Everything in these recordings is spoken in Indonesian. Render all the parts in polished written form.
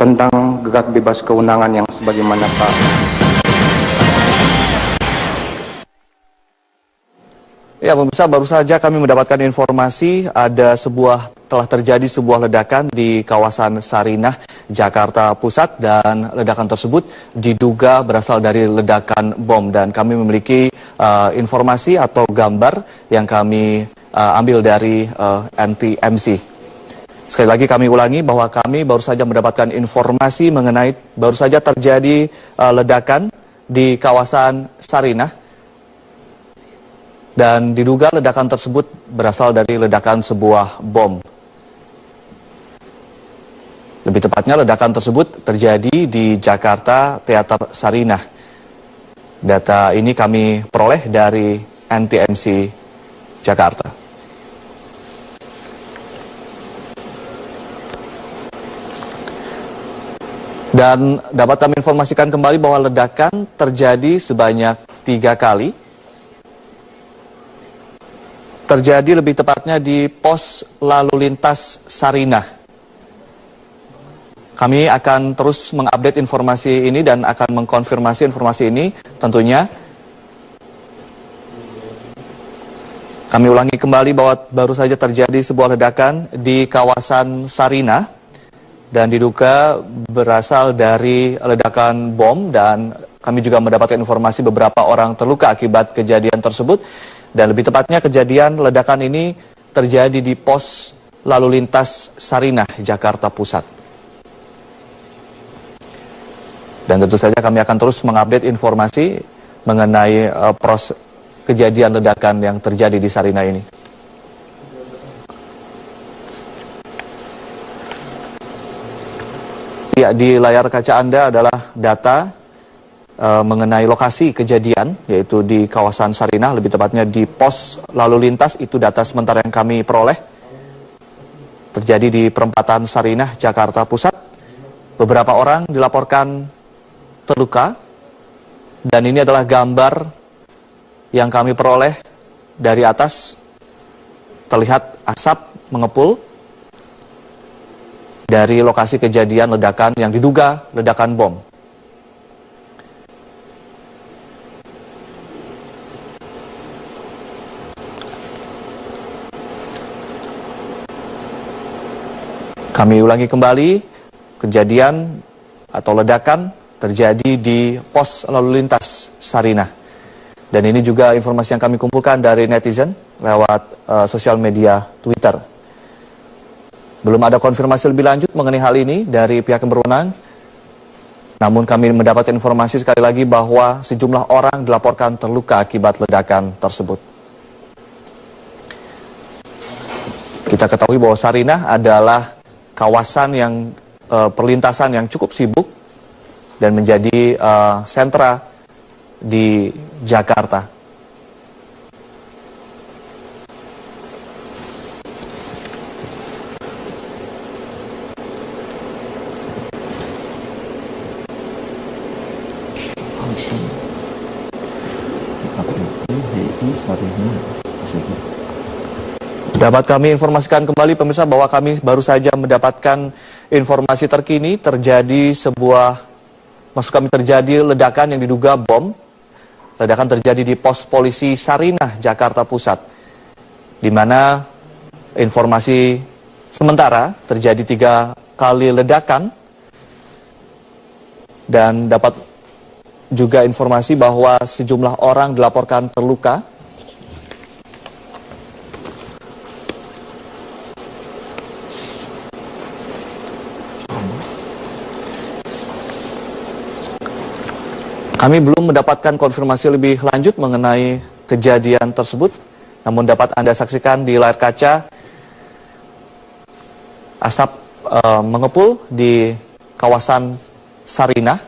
tentang gerak bebas kewenangan yang sebagaimana Pak. Ya, pemirsa, baru saja kami mendapatkan informasi telah terjadi sebuah ledakan di kawasan Sarinah, Jakarta Pusat, dan ledakan tersebut diduga berasal dari ledakan bom. Dan kami memiliki informasi atau gambar yang kami ambil dari NTMC. Sekali lagi kami ulangi bahwa kami baru saja mendapatkan informasi mengenai baru saja terjadi ledakan di kawasan Sarinah. Dan diduga ledakan tersebut berasal dari ledakan sebuah bom. Lebih tepatnya ledakan tersebut terjadi di Jakarta Teater Sarinah. Data ini kami peroleh dari NTMC Jakarta. Dan dapat kami informasikan kembali bahwa ledakan terjadi sebanyak 3 kali. Terjadi lebih tepatnya di pos lalu lintas Sarinah. Kami akan terus mengupdate informasi ini dan akan mengkonfirmasi informasi ini tentunya. Kami ulangi kembali bahwa baru saja terjadi sebuah ledakan di kawasan Sarinah dan diduga berasal dari ledakan bom, dan kami juga mendapatkan informasi beberapa orang terluka akibat kejadian tersebut. Dan lebih tepatnya kejadian ledakan ini terjadi di pos lalu lintas Sarinah, Jakarta Pusat. Dan tentu saja kami akan terus mengupdate informasi mengenai kejadian ledakan yang terjadi di Sarinah ini. Ya, di layar kaca Anda adalah data mengenai lokasi kejadian, yaitu di kawasan Sarinah, lebih tepatnya di pos lalu lintas. Itu data sementara yang kami peroleh. Terjadi di perempatan Sarinah, Jakarta Pusat. Beberapa orang dilaporkan terluka, dan ini adalah gambar yang kami peroleh dari atas. Terlihat asap mengepul dari lokasi kejadian ledakan yang diduga ledakan bom. Kami ulangi kembali, kejadian atau ledakan terjadi di pos lalu lintas Sarinah. Dan ini juga informasi yang kami kumpulkan dari netizen lewat sosial media Twitter. Belum ada konfirmasi lebih lanjut mengenai hal ini dari pihak yang berwenang. Namun kami mendapat informasi sekali lagi bahwa sejumlah orang dilaporkan terluka akibat ledakan tersebut. Kita ketahui bahwa Sarinah adalah kawasan yang perlintasan yang cukup sibuk dan menjadi sentra di Jakarta. Dapat kami informasikan kembali pemirsa bahwa kami baru saja mendapatkan informasi terkini terjadi ledakan yang diduga bom. Ledakan terjadi di pos polisi Sarinah, Jakarta Pusat, di mana informasi sementara terjadi 3 kali ledakan, dan dapat juga informasi bahwa sejumlah orang dilaporkan terluka. Kami belum mendapatkan konfirmasi lebih lanjut mengenai kejadian tersebut, namun dapat Anda saksikan di layar kaca asap mengepul di kawasan Sarinah.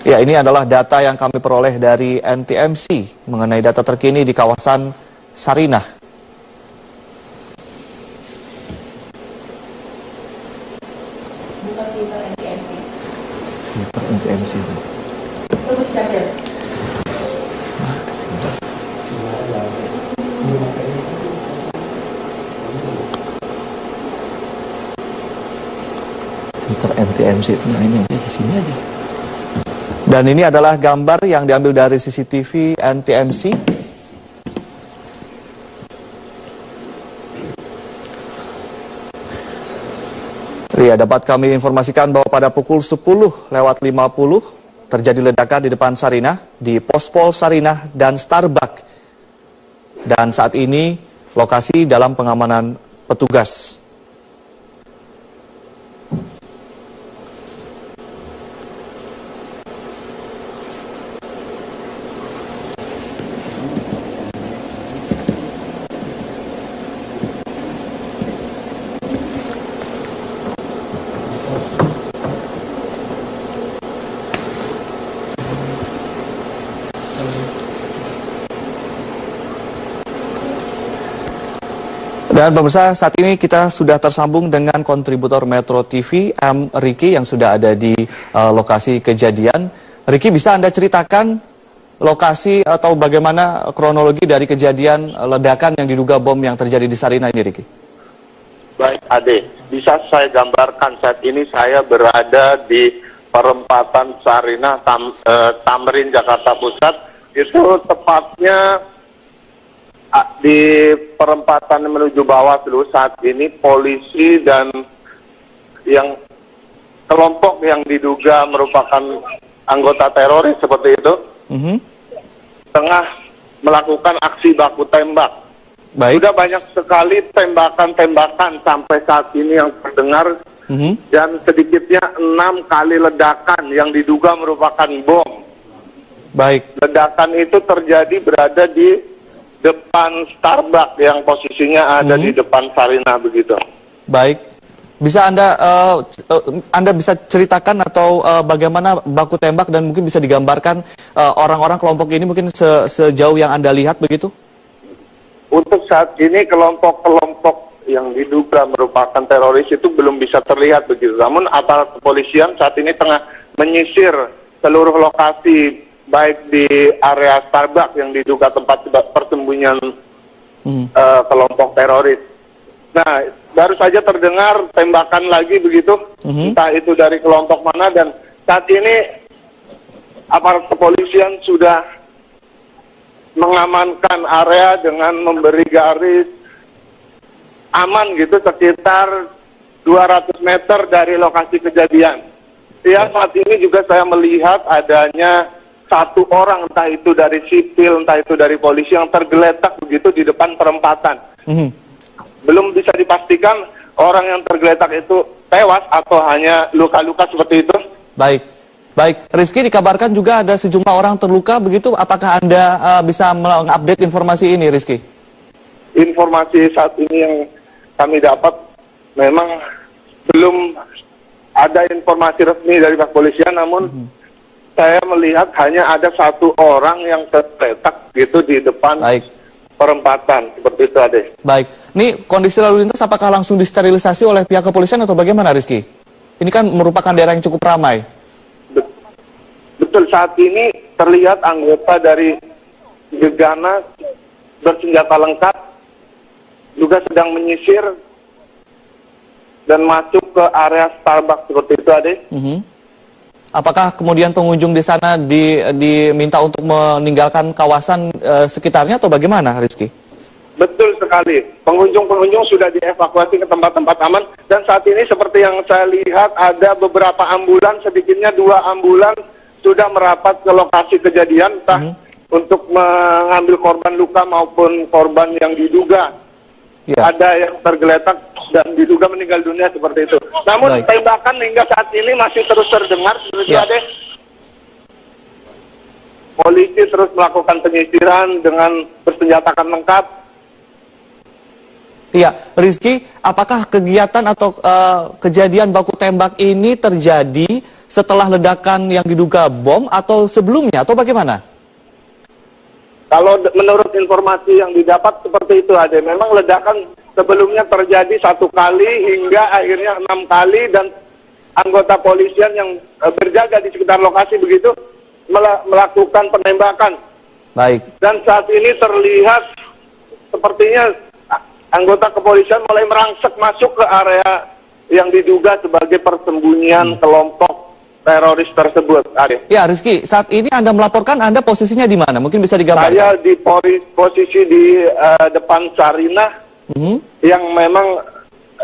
Ya, ini adalah data yang kami peroleh dari NTMC mengenai data terkini di kawasan Sarinah. NTMC. Twitter NTMC itu lainnya di sini aja. Dan ini adalah gambar yang diambil dari CCTV NTMC. Ya, dapat kami informasikan bahwa pada pukul 10:50 terjadi ledakan di depan Sarinah, di Pospol Sarinah dan Starbucks. Dan saat ini lokasi dalam pengamanan petugas. Dan pemirsa, saat ini kita sudah tersambung dengan kontributor Metro TV, M. Riki, yang sudah ada di lokasi kejadian. Riki, bisa Anda ceritakan lokasi atau bagaimana kronologi dari kejadian ledakan yang diduga bom yang terjadi di Sarinah ini, Riki? Baik, Ade. Bisa saya gambarkan saat ini saya berada di perempatan Sarinah, Tamrin, Jakarta Pusat. Itu tepatnya di perempatan menuju Bawaslu. Saat ini polisi dan yang kelompok yang diduga merupakan anggota teroris seperti itu tengah melakukan aksi baku tembak. Baik. Sudah banyak sekali tembakan-tembakan sampai saat ini yang terdengar dan sedikitnya 6 kali ledakan yang diduga merupakan bom. Baik. Ledakan itu terjadi berada di depan Starbucks yang posisinya ada di depan Sarinah begitu. Baik. Bisa Anda bisa ceritakan atau bagaimana baku tembak dan mungkin bisa digambarkan orang-orang kelompok ini mungkin sejauh yang Anda lihat begitu? Untuk saat ini kelompok-kelompok yang diduga merupakan teroris itu belum bisa terlihat begitu. Namun aparat kepolisian saat ini tengah menyisir seluruh lokasi baik di area Starbucks yang diduga tempat persembunyian kelompok teroris. Nah, baru saja terdengar tembakan lagi begitu, entah itu dari kelompok mana, dan saat ini aparat kepolisian sudah mengamankan area dengan memberi garis aman gitu sekitar 200 meter dari lokasi kejadian. Ya, saat ini juga saya melihat adanya satu orang, entah itu dari sipil, entah itu dari polisi, yang tergeletak begitu di depan perempatan. Belum bisa dipastikan orang yang tergeletak itu tewas atau hanya luka-luka seperti itu. Baik. Baik, Rizky, dikabarkan juga ada sejumlah orang terluka begitu. Apakah Anda bisa mengupdate informasi ini, Rizky? Informasi saat ini yang kami dapat memang belum ada informasi resmi dari kepolisian, namun saya melihat hanya ada satu orang yang tergeletak gitu di depan perempatan, seperti itu, Ade. Baik, ini kondisi lalu lintas apakah langsung disterilisasi oleh pihak kepolisian atau bagaimana, Rizky? Ini kan merupakan daerah yang cukup ramai. Betul, saat ini terlihat anggota dari Gegana bersenjata lengkap juga sedang menyisir dan masuk ke area Starbucks seperti itu, Ade. Apakah kemudian pengunjung di sana diminta untuk meninggalkan kawasan sekitarnya atau bagaimana, Rizky? Betul sekali. Pengunjung-pengunjung sudah dievakuasi ke tempat-tempat aman, dan saat ini seperti yang saya lihat ada beberapa ambulans, sedikitnya 2 ambulans sudah merapat ke lokasi kejadian, entah untuk mengambil korban luka maupun korban yang diduga ada yang tergeletak dan diduga meninggal dunia seperti itu. Namun tembakan hingga saat ini masih terus terdengar, seperti ada. Polisi terus melakukan penyisiran dengan bersenjatakan lengkap. Iya, Rizky, apakah kegiatan atau kejadian baku tembak ini terjadi setelah ledakan yang diduga bom atau sebelumnya atau bagaimana? Kalau menurut informasi yang didapat seperti itu, ada. Memang ledakan sebelumnya terjadi 1 kali hingga akhirnya 6 kali, dan anggota polisian yang berjaga di sekitar lokasi begitu melakukan penembakan. Baik. Dan saat ini terlihat sepertinya anggota kepolisian mulai merangsek masuk ke area yang diduga sebagai persembunyian kelompok teroris tersebut. Ade. Ya, Rizky, saat ini Anda melaporkan, Anda posisinya di mana? Mungkin bisa digambarkan. Saya di posisi di depan Sarinah yang memang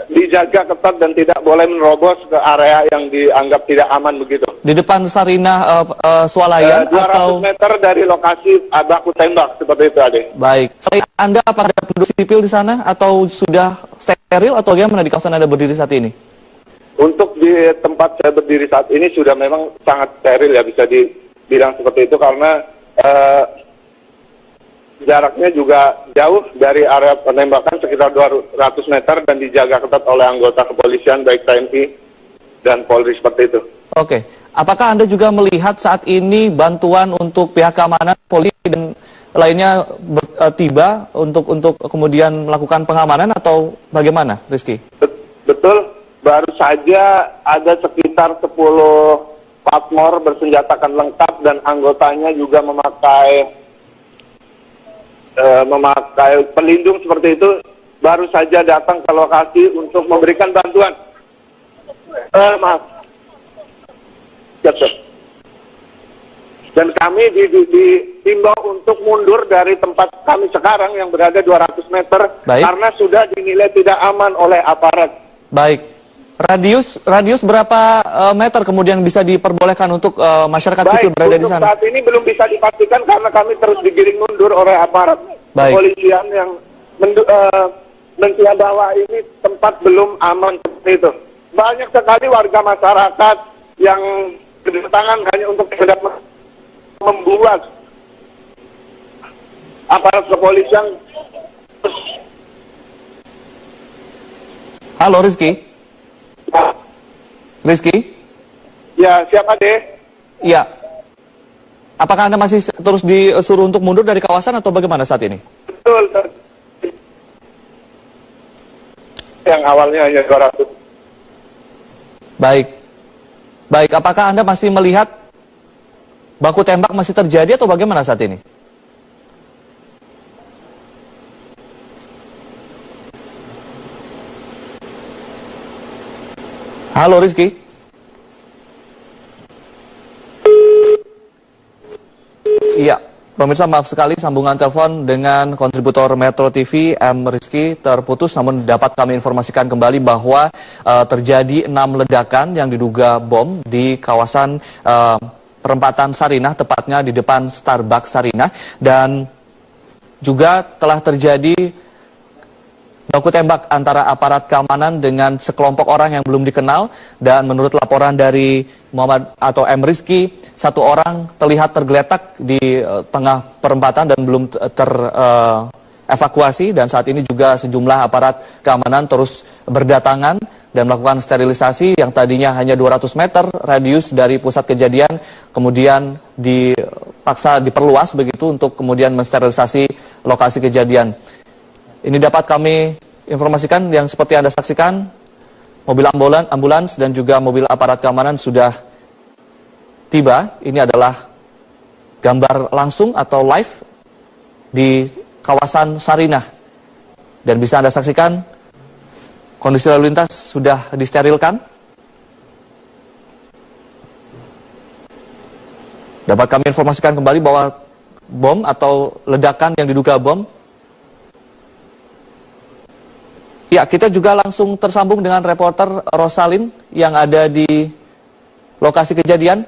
dijaga ketat dan tidak boleh menerobos ke area yang dianggap tidak aman begitu. Di depan Sarinah Swalayan 200 atau meter dari lokasi baku tembak seperti itu, Ade. baik. Selain Anda, apakah ada penduduk sipil di sana atau sudah steril atau bagaimana di kawasan Anda berdiri saat ini? Untuk di tempat saya berdiri saat ini sudah memang sangat steril ya, bisa dibilang seperti itu karena jaraknya juga jauh dari area penembakan sekitar 200 meter dan dijaga ketat oleh anggota kepolisian baik TNI dan Polri seperti itu. Oke. Apakah Anda juga melihat saat ini bantuan untuk pihak keamanan, polisi dan lainnya tiba untuk kemudian melakukan pengamanan atau bagaimana, Rizky? Betul, baru saja ada sekitar 10 patmor bersenjatakan lengkap dan anggotanya juga memakai pelindung seperti itu, baru saja datang ke lokasi untuk memberikan bantuan. Maaf. Dan kami diimbau untuk mundur dari tempat kami sekarang yang berada 200 meter. Baik. Karena sudah dinilai tidak aman oleh aparat. Baik. Radius berapa meter kemudian bisa diperbolehkan untuk masyarakat sipil berada di sana? Baik, untuk saat ini belum bisa dipastikan karena kami terus digiring mundur oleh aparat kepolisian yang mencoba bahwa ini tempat belum aman seperti itu. Banyak sekali warga masyarakat yang berdatangan hanya untuk hendak membuat aparat kepolisian. Halo, Rizky. Rizky? Ya, siapa deh? Iya. Apakah Anda masih terus disuruh untuk mundur dari kawasan atau bagaimana saat ini? Betul. Yang awalnya hanya 200. Baik. Baik, apakah Anda masih melihat baku tembak masih terjadi atau bagaimana saat ini? Halo, Rizky. Iya, pemirsa, maaf sekali sambungan telepon dengan kontributor Metro TV M. Rizky terputus, namun dapat kami informasikan kembali bahwa terjadi 6 ledakan yang diduga bom di kawasan perempatan Sarinah, tepatnya di depan Starbucks Sarinah, dan juga telah terjadi baku tembak antara aparat keamanan dengan sekelompok orang yang belum dikenal, dan menurut laporan dari Muhammad atau M. Rizky, 1 orang terlihat tergeletak di tengah perempatan dan belum terevakuasi, dan saat ini juga sejumlah aparat keamanan terus berdatangan dan melakukan sterilisasi yang tadinya hanya 200 meter radius dari pusat kejadian, kemudian dipaksa diperluas begitu untuk kemudian mensterilisasi lokasi kejadian. Ini dapat kami informasikan yang seperti Anda saksikan, mobil ambulans dan juga mobil aparat keamanan sudah tiba. Ini adalah gambar langsung atau live di kawasan Sarinah. Dan bisa Anda saksikan, kondisi lalu lintas sudah disterilkan. Dapat kami informasikan kembali bahwa bom atau ledakan yang diduga bom. Ya, kita juga langsung tersambung dengan reporter Rosalin yang ada di lokasi kejadian.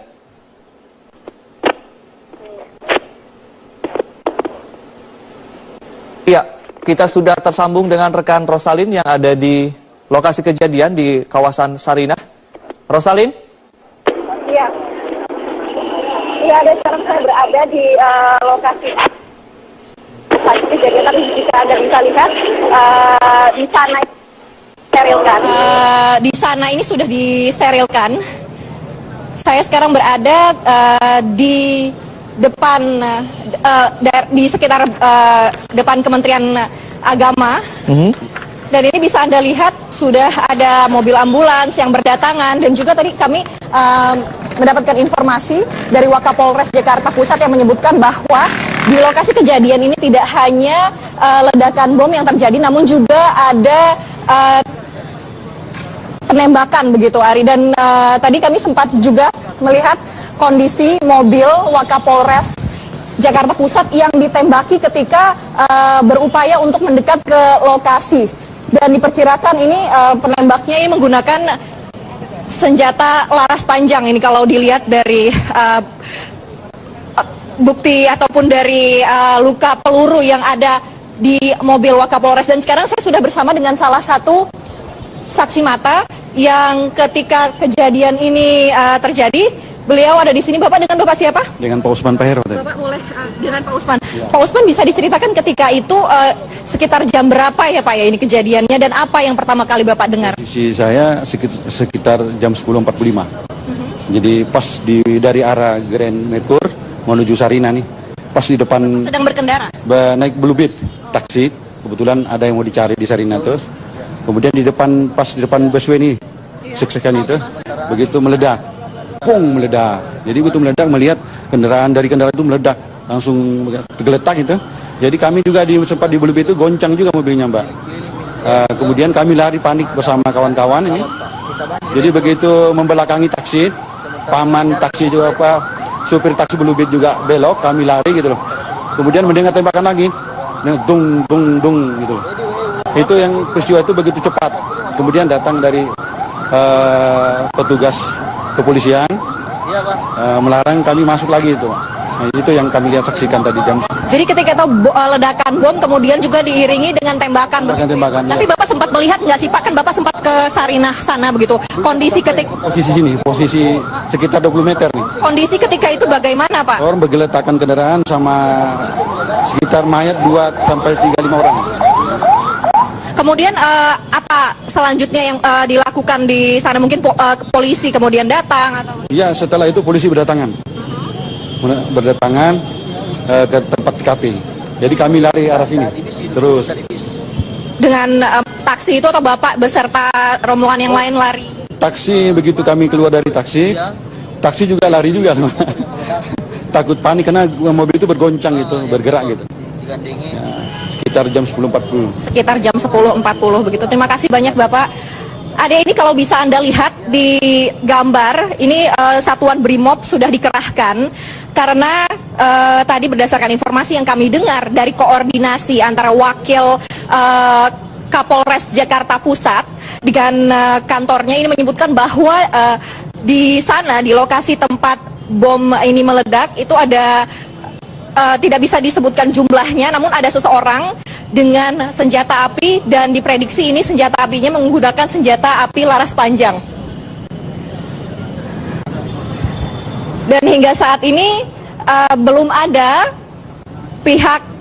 Ya, kita sudah tersambung dengan rekan Rosalin yang ada di lokasi kejadian di kawasan Sarinah. Rosalin? Iya. Iya, ada sekarang saya berada di lokasi kejadian, tapi jika Anda bisa lihat di sana disterilkan. Di sana ini sudah disterilkan. Saya sekarang berada di depan di sekitar depan Kementerian Agama. Dan ini bisa Anda lihat sudah ada mobil ambulans yang berdatangan, dan juga tadi kami mendapatkan informasi dari Wakapolres Jakarta Pusat yang menyebutkan bahwa di lokasi kejadian ini tidak hanya ledakan bom yang terjadi, namun juga ada penembakan begitu, Ari. Dan tadi kami sempat juga melihat kondisi mobil Wakapolres Jakarta Pusat yang ditembaki ketika berupaya untuk mendekat ke lokasi. Dan diperkirakan ini penembaknya ini menggunakan senjata laras panjang. Ini kalau dilihat dari bukti ataupun dari luka peluru yang ada di mobil Wakapolres. Dan sekarang saya sudah bersama dengan salah satu saksi mata yang ketika kejadian ini terjadi, beliau ada di sini. Bapak dengan Bapak siapa? Dengan Pak Usman Pahero. Bapak boleh dengan Pak Usman. Pak Usman, bisa diceritakan ketika itu sekitar jam berapa ya Pak ya ini kejadiannya, dan apa yang pertama kali Bapak dengar? Posisi saya sekitar jam 10.45. Jadi pas dari arah Grand Merkur menuju Sarina nih, pas di depan Sedang berkendara? naik Blue Beat taksi, kebetulan ada yang mau dicari di Sarina terus. Kemudian pas di depan busway nih, seksikan itu, begitu meledak, pung meledak. Jadi begitu meledak, melihat kendaraan itu meledak, langsung tergeletak itu. Jadi kami juga sempat di Blue Beat itu goncang juga mobilnya, Mbak. Kemudian kami lari panik bersama kawan-kawan ini. Jadi begitu membelakangi taksi, paman taksi juga supir taksi Blue Beat juga belok, kami lari gitu loh. Kemudian mendengar tembakan lagi, dung dung dung gitu loh. Itu yang peristiwa itu begitu cepat. Kemudian datang dari petugas kepolisian melarang kami masuk lagi itu. Nah, itu yang kami lihat saksikan tadi jam. Jadi ketika itu ledakan bom kemudian juga diiringi dengan tembakan. Tembakan. Tapi Bapak sempat melihat nggak sih Pak? Kan Bapak sempat ke Sarinah sana begitu. Kondisi ketika Posisi sekitar 20 meter nih. Kondisi ketika itu bagaimana Pak? Orang bergeletakan kendaraan sama sekitar mayat 2-5 orang. Kemudian apa selanjutnya yang dilakukan di sana? Mungkin polisi kemudian datang atau? Iya, setelah itu polisi berdatangan ke tempat TKP. Jadi kami lari arah sini. Terus Dengan taksi itu atau Bapak beserta rombongan yang lain lari? taksi, begitu kami keluar dari taksi juga lari juga. Takut panik karena mobil itu bergoncang gitu, bergerak gitu. Ya, sekitar jam 10.40. Sekitar jam 10.40 begitu. Terima kasih banyak Bapak. Ada ini kalau bisa Anda lihat di gambar, ini Satuan Brimob sudah dikerahkan karena tadi berdasarkan informasi yang kami dengar dari koordinasi antara wakil Kapolres Jakarta Pusat dengan kantornya ini menyebutkan bahwa di sana, di lokasi tempat bom ini meledak, itu ada tidak bisa disebutkan jumlahnya, namun ada seseorang dengan senjata api dan diprediksi ini senjata apinya menggunakan senjata api laras panjang. Dan hingga saat ini belum ada pihak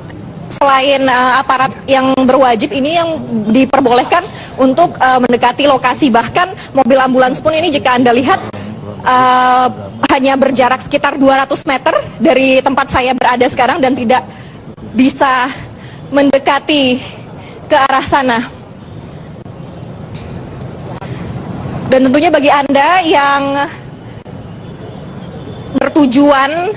selain aparat yang berwajib ini yang diperbolehkan untuk mendekati lokasi. Bahkan mobil ambulans pun ini jika Anda lihat hanya berjarak sekitar 200 meter dari tempat saya berada sekarang dan tidak bisa mendekati ke arah sana. Dan tentunya bagi Anda yang bertujuan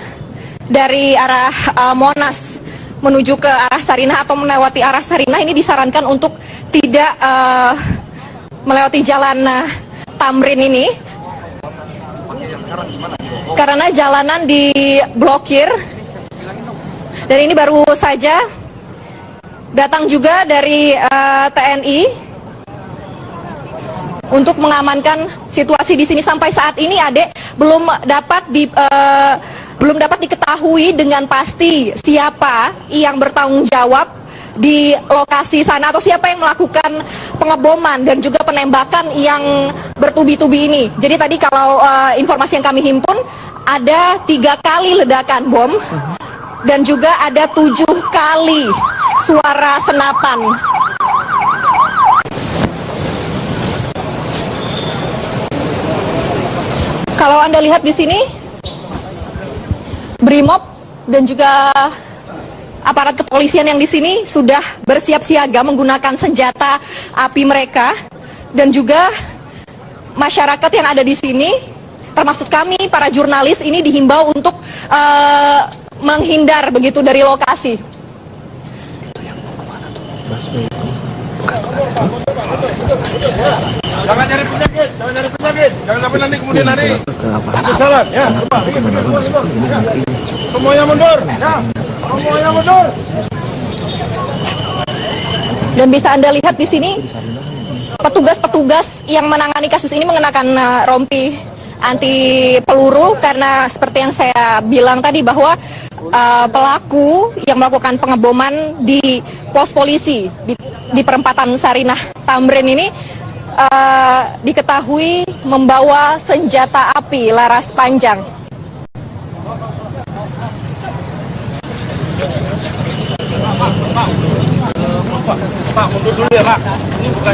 dari arah Monas menuju ke arah Sarinah atau melewati arah Sarinah, ini disarankan untuk tidak melewati jalan Tamrin ini karena jalanan diblokir. Dan ini baru saja datang juga dari TNI untuk mengamankan situasi di sini. Sampai saat ini Adek belum dapat diketahui dengan pasti siapa yang bertanggung jawab di lokasi sana atau siapa yang melakukan pengeboman dan juga penembakan yang bertubi-tubi ini. Jadi tadi kalau informasi yang kami himpun ada 3 kali ledakan bom dan juga ada 7 kali suara senapan. Kalau Anda lihat di sini, Brimob dan juga aparat kepolisian yang di sini sudah bersiap siaga menggunakan senjata api mereka, dan juga masyarakat yang ada di sini, termasuk kami para jurnalis ini dihimbau untuk menghindar begitu dari lokasi. Jangan nyari penyakit, jangan sampai nanti kemudian hari kesalahan, ya. Semuanya mundur, ya. Semuanya mundur. Dan bisa Anda lihat di sini, petugas-petugas yang menangani kasus ini mengenakan rompi anti peluru karena seperti yang saya bilang tadi bahwa pelaku yang melakukan pengeboman di pos polisi di perempatan Sarinah Tamrin ini diketahui membawa senjata api laras panjang. Pak, mundur dulu ya, Pak. Ini bukan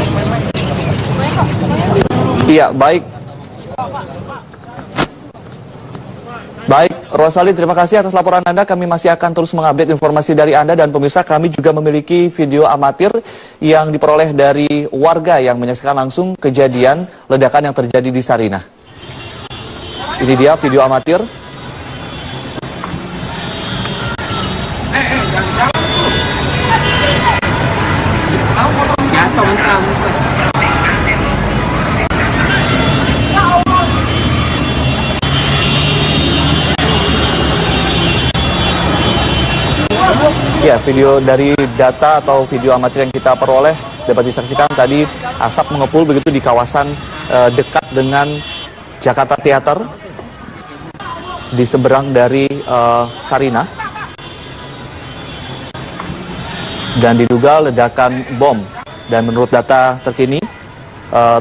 Iya, baik. Baik, Rosalin, terima kasih atas laporan Anda. Kami masih akan terus mengupdate informasi dari Anda, dan pemirsa, kami juga memiliki video amatir yang diperoleh dari warga yang menyaksikan langsung kejadian ledakan yang terjadi di Sarinah. Ini dia video amatir. Ya, video dari data atau video amatir yang kita peroleh dapat disaksikan tadi asap mengepul begitu di kawasan dekat dengan Jakarta Theater di seberang dari Sarinah, dan diduga ledakan bom. Dan menurut data terkini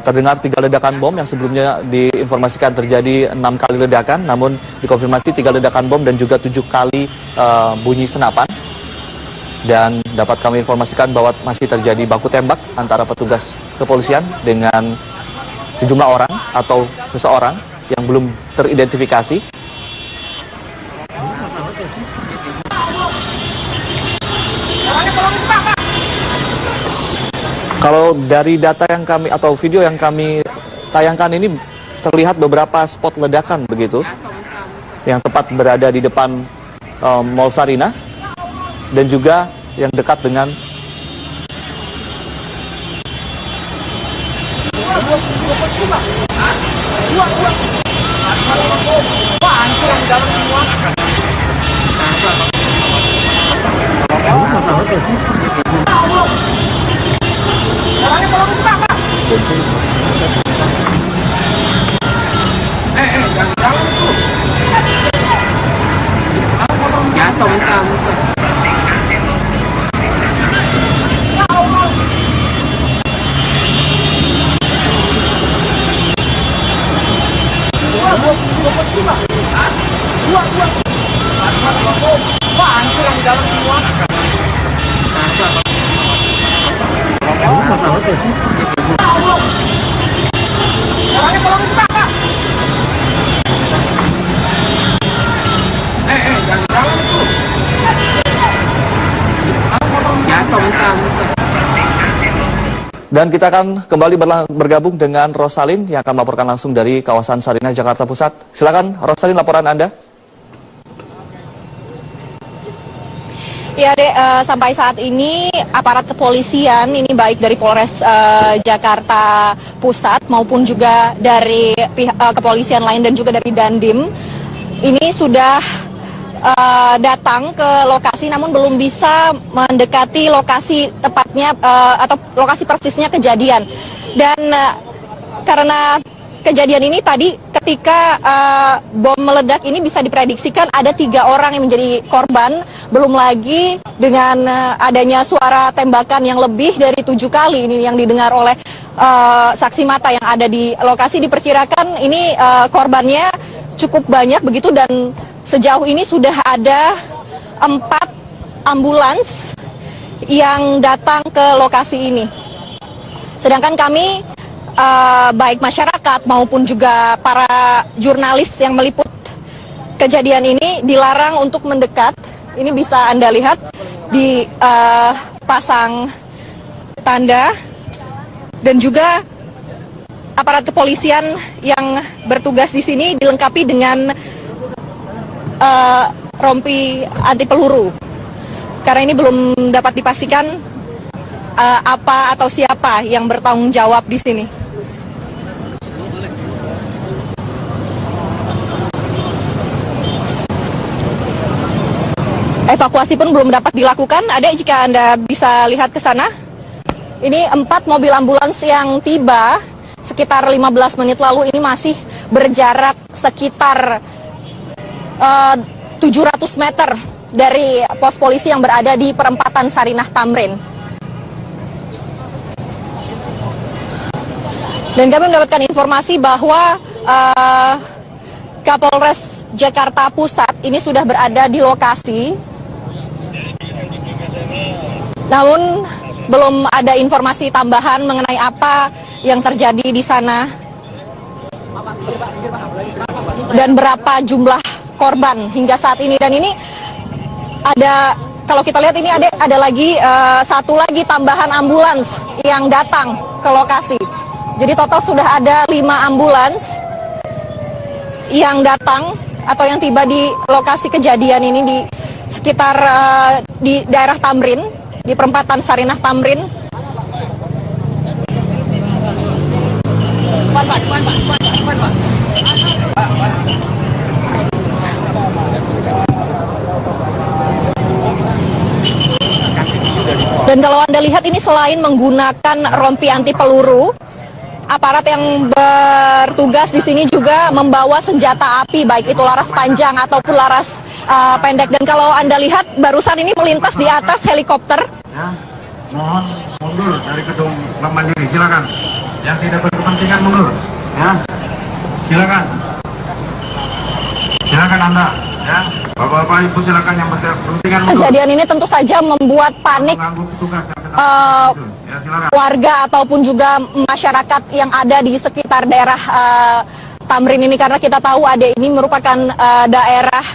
terdengar 3 ledakan bom yang sebelumnya diinformasikan terjadi 6 kali ledakan, namun dikonfirmasi 3 ledakan bom dan juga 7 kali bunyi senapan. Dan dapat kami informasikan bahwa masih terjadi baku tembak antara petugas kepolisian dengan sejumlah orang atau seseorang yang belum teridentifikasi. Kalau dari data yang kami atau video yang kami tayangkan ini terlihat beberapa spot ledakan begitu yang tepat berada di depan Mall Sarinah dan juga yang dekat dengan Dan kita akan kembali bergabung dengan Rosalin yang akan melaporkan langsung dari kawasan Sarinah, Jakarta Pusat. Silakan Rosalin, laporan Anda. Ya, Dek, sampai saat ini aparat kepolisian ini baik dari Polres Jakarta Pusat maupun juga dari pihak kepolisian lain dan juga dari Dandim ini sudah datang ke lokasi, namun belum bisa mendekati lokasi tepatnya atau lokasi persisnya kejadian. Dan karena kejadian ini tadi ketika bom meledak ini bisa diprediksikan ada 3 orang yang menjadi korban, belum lagi dengan adanya suara tembakan yang lebih dari 7 kali ini yang didengar oleh saksi mata yang ada di lokasi. Diperkirakan ini korbannya cukup banyak begitu, dan sejauh ini sudah ada 4 ambulans yang datang ke lokasi ini. Sedangkan kami baik masyarakat maupun juga para jurnalis yang meliput kejadian ini dilarang untuk mendekat. Ini bisa Anda lihat di pasang tanda, dan juga aparat kepolisian yang bertugas di sini dilengkapi dengan rompi anti peluru. Karena ini belum dapat dipastikan apa atau siapa yang bertanggung jawab di sini. Evakuasi pun belum dapat dilakukan. Ada jika Anda bisa lihat ke sana. Ini 4 mobil ambulans yang tiba sekitar 15 menit lalu, ini masih berjarak sekitar 700 meter dari pos polisi yang berada di perempatan Sarinah Tamrin. Dan kami mendapatkan informasi bahwa Kapolres Jakarta Pusat ini sudah berada di lokasi. Namun belum ada informasi tambahan mengenai apa yang terjadi di sana dan berapa jumlah korban hingga saat ini. Dan ini ada, kalau kita lihat ini ada lagi satu lagi tambahan ambulans yang datang ke lokasi. Jadi total sudah ada 5 ambulans yang datang atau yang tiba di lokasi kejadian ini di sekitar di daerah Tamrin, di perempatan Sarinah Tamrin. Dan kalau Anda lihat ini selain menggunakan rompi anti peluru, aparat yang bertugas di sini juga membawa senjata api, baik itu laras panjang ataupun laras pendek. Dan kalau Anda lihat barusan ini melintas di atas helikopter. Ya, mohon mundur dari gedung Bank Mandiri, silakan. Yang tidak berkepentingan mundur, ya. Silakan. Silakan Anda, ya. Bapak-bapak, Ibu silakan yang berkepentingan mundur. Kejadian ini tentu saja membuat panik warga ataupun juga masyarakat yang ada di sekitar daerah Tamrin ini, karena kita tahu ada ini merupakan daerah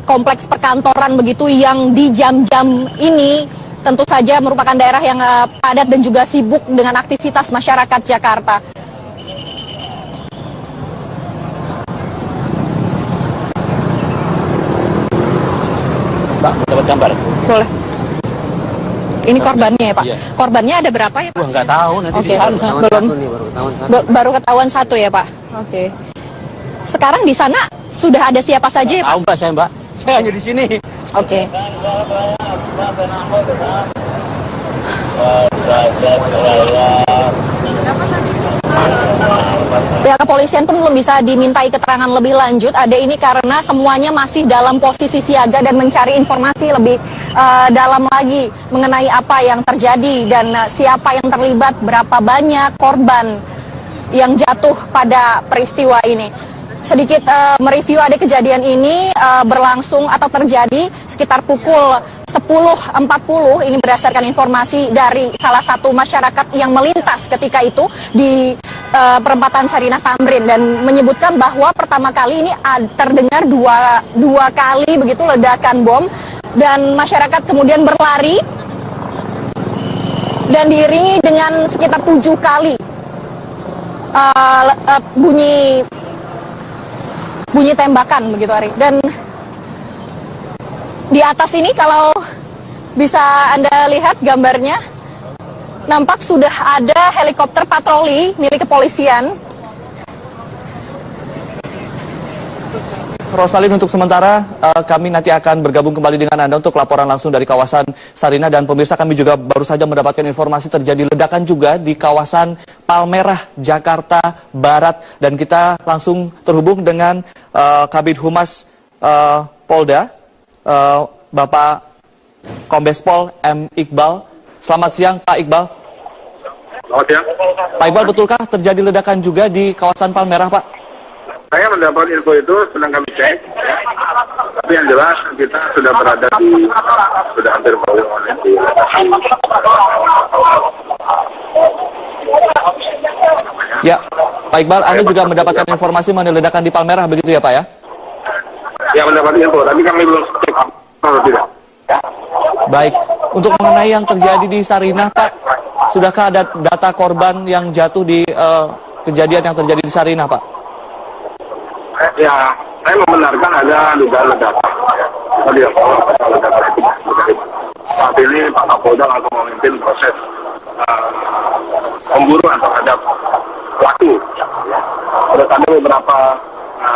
kompleks perkantoran begitu yang di jam-jam ini tentu saja merupakan daerah yang padat dan juga sibuk dengan aktivitas masyarakat Jakarta. Pak, dapat gambar? Boleh. Ini korbannya ya Pak? Iya. Korbannya ada berapa ya Pak? Wah, nggak tahu, nanti Oke, di sana. belum. Baru ketahuan 1 ya Pak? Oke. Sekarang di sana sudah ada siapa saja ya Pak? Tahu Mbak, Mbak. Saya hanya di sini. Oke. Pihak kepolisian pun belum bisa dimintai keterangan lebih lanjut. Ada ini karena semuanya masih dalam posisi siaga dan mencari informasi lebih dalam lagi mengenai apa yang terjadi dan siapa yang terlibat, berapa banyak korban yang jatuh pada peristiwa ini. Sedikit mereview, ada kejadian ini berlangsung atau terjadi sekitar pukul 10.40. Ini berdasarkan informasi dari salah satu masyarakat yang melintas ketika itu di perempatan Sarinah Tamrin, dan menyebutkan bahwa pertama kali ini terdengar dua kali begitu ledakan bom, dan masyarakat kemudian berlari dan diiringi dengan sekitar 7 kali bunyi tembakan begitu Ari. Dan di atas ini kalau bisa Anda lihat gambarnya, nampak sudah ada helikopter patroli milik kepolisian. Rosalin, untuk sementara kami nanti akan bergabung kembali dengan Anda untuk laporan langsung dari kawasan Sarinah. Dan pemirsa, kami juga baru saja mendapatkan informasi terjadi ledakan juga di kawasan Palmerah, Jakarta Barat. Dan kita langsung terhubung dengan Kabid Humas Polda, Bapak Kombes Pol M. Iqbal. Selamat siang Pak Iqbal. Selamat siang. Pak Iqbal, betulkah terjadi ledakan juga di kawasan Palmerah, Pak? Saya mendapat info itu, sedang kami cek. Tapi yang jelas kita sudah berada sudah hampir bawah di lokasi. Ya, Pak Iqbal, Anda juga mendapatkan informasi mengenai ledakan di Palmerah, begitu ya Pak ya? Ya, mendapat info, tapi kami belum cek atau tidak. Baik, untuk mengenai yang terjadi di Sarinah, Pak, sudahkah ada data korban yang jatuh di kejadian yang terjadi di Sarinah, Pak? Ya, saya membenarkan ada dugaan ledakan. Tadi ya, ledakan itu terjadi. Saat ini Pak Kapolda langsung memimpin proses pemburuan terhadap pelaku. Terus ada beberapa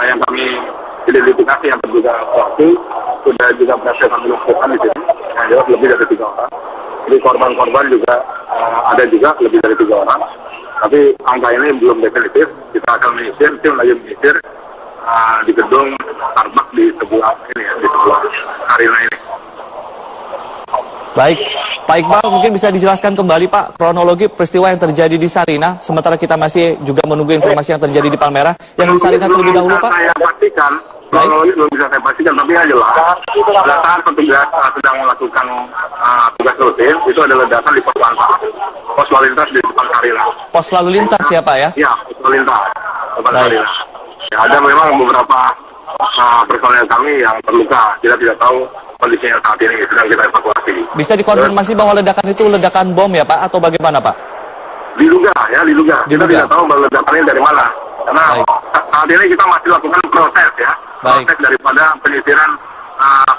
yang kami identifikasi yang terduga pelaku sudah juga berhasil kami lumpuhkan di sini, yang jelas lebih dari 3 orang. Jadi korban-korban juga ada juga lebih dari 3 orang. Tapi angka ini belum definitif. Kita akan menyisir, tim lagi menyisir di gedung Starbucks di sebuah arena ini. Baik, Pak Iqbal mungkin bisa dijelaskan kembali Pak kronologi peristiwa yang terjadi di Sarinah, sementara kita masih juga menunggu informasi yang terjadi di Palmerah. Yang di Sarinah terlebih dahulu Pak. Saya pastikan, kronologi belum bisa saya pastikan, tapi yang jelas pada saat petugas sedang melakukan tugas rutin, itu ada ledakan di pos lalu lintas di depan Sarinah. Pos lalu lintas ya Pak ya? Ya, pos lalu lintas depan Sarinah. Ya, ada memang beberapa personel kami yang terluka. Kita tidak tahu kondisinya saat ini, sedang kita evakuasi. Bisa dikonfirmasi bahwa ledakan itu ledakan bom ya Pak, atau bagaimana Pak? Diduga. Kita tidak tahu ledakannya dari mana. Karena saat ini kita masih lakukan proses ya. Proses daripada penyisiran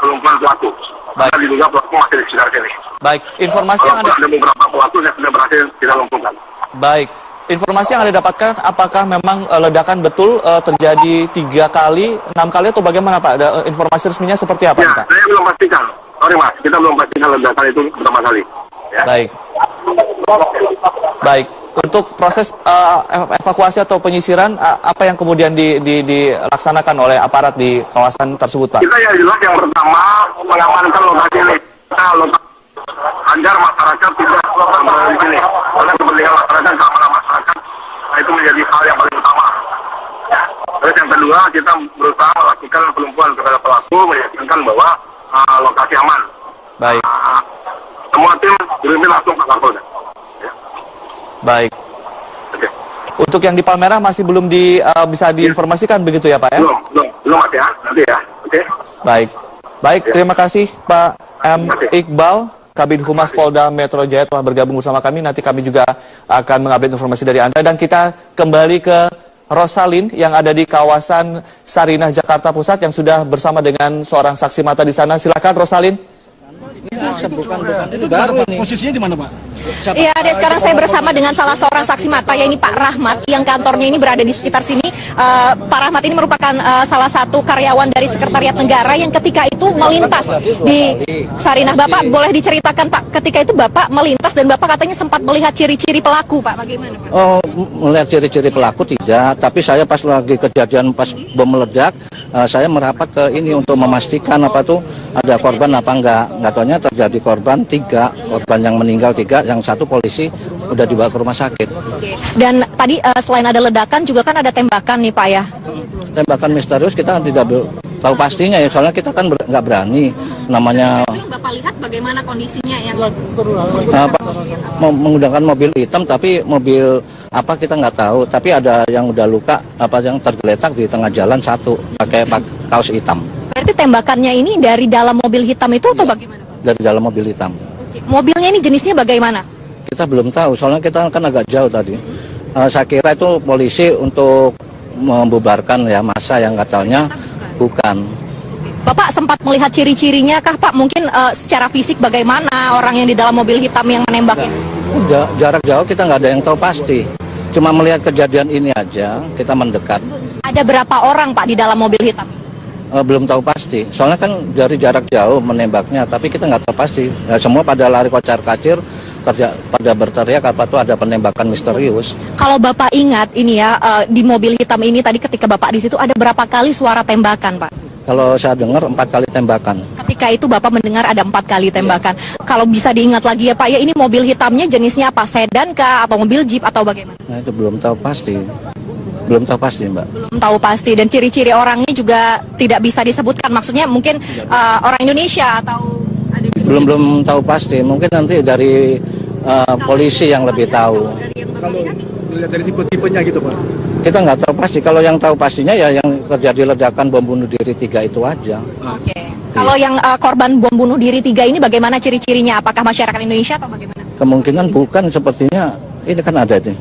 kelumpuhan pelaku. Karena diduga pelaku masih di sekitar sini. Baik, informasi yang ada beberapa pelaku yang sudah berhasil kita lumpuhkan. Baik. Informasi yang Anda dapatkan, apakah memang ledakan betul terjadi 3 kali, 6 kali, atau bagaimana Pak? Ada informasi resminya seperti apa ya, Pak? Saya belum pastikan. Sorry Mas, kita belum pastikan ledakan itu pertama kali. Ya. Baik. Untuk proses evakuasi atau penyisiran, apa yang kemudian dilaksanakan oleh aparat di kawasan tersebut Pak? Kita yang jelas yang pertama mengamankan lokasi ini. Agar masyarakat tidak berada di sini. Karena kepentingan masyarakat, keamanan masyarakat, itu menjadi hal yang paling utama. Terus yang kedua, kita berusaha melakukan pelumpuhan kepada pelaku, meyakinkan bahwa lokasi aman. Baik. Semua tim dipimpin langsung Pak Kapolda. Ya. Baik. Oke. Untuk yang di Palmerah masih belum bisa diinformasikan begitu ya Pak ya? Belum Mas ya, nanti ya. Oke. Baik, terima kasih Pak M. Iqbal, Kabid Humas Polda Metro Jaya telah bergabung bersama kami. Nanti kami juga akan mengupdate informasi dari Anda. Dan kita kembali ke Rosalin yang ada di kawasan Sarinah, Jakarta Pusat yang sudah bersama dengan seorang saksi mata di sana. Silakan Rosalin. Posisinya di mana Pak? Iya, sekarang saya bersama dengan salah seorang saksi mata, yaitu Pak Rahmat, yang kantornya ini berada di sekitar sini. Pak Rahmat ini merupakan salah satu karyawan dari Sekretariat Negara yang ketika itu melintas di Sarinah. Bapak boleh diceritakan Pak, ketika itu Bapak melintas dan Bapak katanya sempat melihat ciri-ciri pelaku Pak, bagaimana Pak? Oh, melihat ciri-ciri pelaku tidak, tapi saya pas lagi kejadian pas bom meledak, saya merapat ke ini untuk memastikan apa tuh ada korban apa enggak. Nggak taunya terjadi korban 3, korban yang meninggal 3, yang 1 polisi udah dibawa ke rumah sakit. Oke. Dan tadi selain ada ledakan juga kan ada tembakan nih Pak ya? Tembakan misterius kita tidak tahu pastinya ya, soalnya kita kan nggak berani namanya. Yang Bapak lihat bagaimana kondisinya yang menggunakan mobil hitam, tapi mobil apa kita nggak tahu, tapi ada yang udah luka apa yang tergeletak di tengah jalan 1 pakai kaos hitam. Berarti tembakannya ini dari dalam mobil hitam itu atau bagaimana Pak? Dari dalam mobil hitam. Mobilnya ini jenisnya bagaimana? Kita belum tahu, soalnya kita kan agak jauh tadi. Saya kira itu polisi untuk membubarkan ya massa, yang katanya bukan. Bapak sempat melihat ciri-cirinya kah Pak? Mungkin secara fisik bagaimana orang yang di dalam mobil hitam yang menembak ini? Jarak jauh kita nggak ada yang tahu pasti. Cuma melihat kejadian ini aja, kita mendekat. Ada berapa orang Pak di dalam mobil hitam? Belum tahu pasti, soalnya kan dari jarak jauh menembaknya, tapi kita nggak tahu pasti. Ya, semua pada lari kocar-kacir, pada berteriak apa tuh ada penembakan misterius. Kalau Bapak ingat ini ya, di mobil hitam ini tadi ketika Bapak di situ ada berapa kali suara tembakan Pak? Kalau saya dengar 4 kali tembakan. Ketika itu Bapak mendengar ada 4 kali tembakan. Kalau bisa diingat lagi ya Pak, ya ini mobil hitamnya jenisnya apa? Sedan kah? Atau mobil jeep atau bagaimana? Nah, itu belum tahu pasti. Belum tahu pasti Mbak. Belum tahu pasti, dan ciri-ciri orangnya juga tidak bisa disebutkan. Maksudnya mungkin orang Indonesia atau ada belum tahu pasti. Mungkin nanti dari polisi yang lebih tahu. Kalau dilihat dari tipe-tipenya gitu Pak? Kita nggak tahu pasti. Kalau yang tahu pastinya ya yang terjadi ledakan bom bunuh diri 3 itu aja. Oke. Kalau yang korban bom bunuh diri 3 ini bagaimana ciri-cirinya? Apakah masyarakat Indonesia atau bagaimana? Kemungkinan bukan, sepertinya ini kan ada itu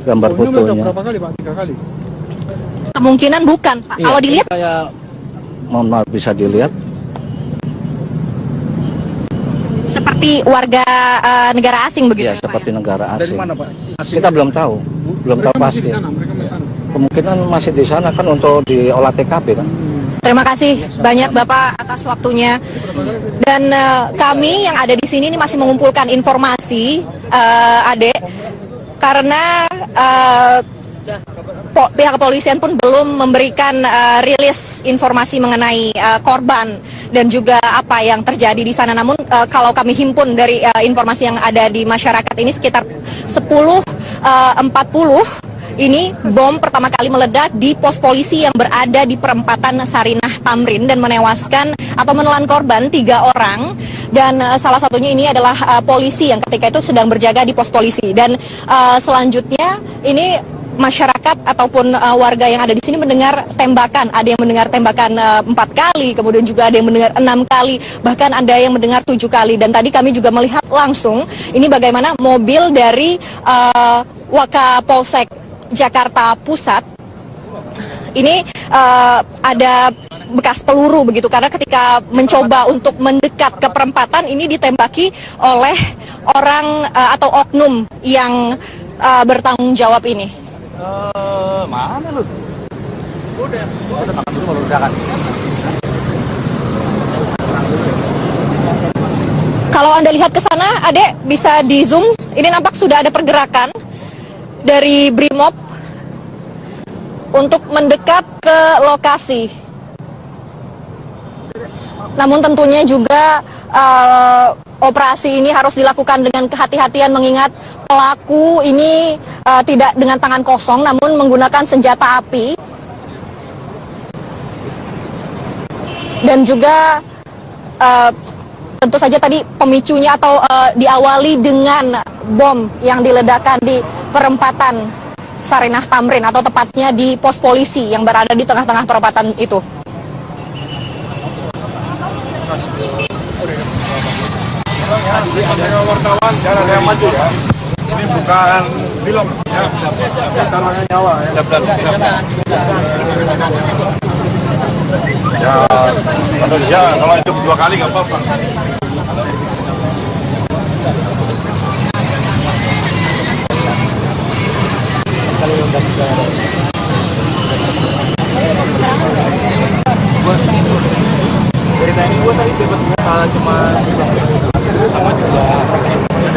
gambar fotonya. Berapa kali Pak? 3 kali? Kemungkinan bukan Pak. Iya, Kalau dilihat kayak mohon maaf bisa dilihat seperti warga negara asing begitu ya, ya, Pak, seperti ya? negara Dari asing. mana Pak? Kita belum tahu, belum tahu pasti. Mereka masih di sana. Kemungkinan masih di sana kan untuk diolah TKP kan. Terima kasih banyak Bapak atas waktunya. Dan kami yang ada di sini ini masih mengumpulkan informasi, Adek, karena pihak kepolisian pun belum memberikan rilis informasi mengenai korban dan juga apa yang terjadi di sana. Namun kalau kami himpun dari informasi yang ada di masyarakat ini sekitar 10.40 ini bom pertama kali meledak di pos polisi yang berada di perempatan Sarinah Tamrin dan menewaskan atau menelan korban 3 orang, dan salah satunya ini adalah polisi yang ketika itu sedang berjaga di pos polisi. Dan selanjutnya ini masyarakat ataupun warga yang ada di sini mendengar tembakan. Ada yang mendengar tembakan 4 kali, kemudian juga ada yang mendengar 6 kali, bahkan ada yang mendengar 7 kali. Dan tadi kami juga melihat langsung ini bagaimana mobil dari Wakapolsek Jakarta Pusat ini ada bekas peluru begitu, karena ketika mencoba untuk mendekat ke perempatan ini ditembaki oleh orang atau oknum yang bertanggung jawab ini. Mana lu? Udah makan dulu baru ledakan. Kalau Anda lihat ke sana, Adek, bisa di zoom. Ini nampak sudah ada pergerakan dari Brimob untuk mendekat ke lokasi. Namun tentunya juga operasi ini harus dilakukan dengan kehati-hatian, mengingat pelaku ini tidak dengan tangan kosong namun menggunakan senjata api. Dan juga tentu saja tadi pemicunya atau diawali dengan bom yang diledakkan di perempatan Sarinah Tamrin, atau tepatnya di pos polisi yang berada di tengah-tengah perempatan itu. Wartawan jangan ada yang maju ya. Ini bukan film ya. Taruhannya nyawa ya. Ya, atau ya kalau itu 2 kali nggak apa-apa.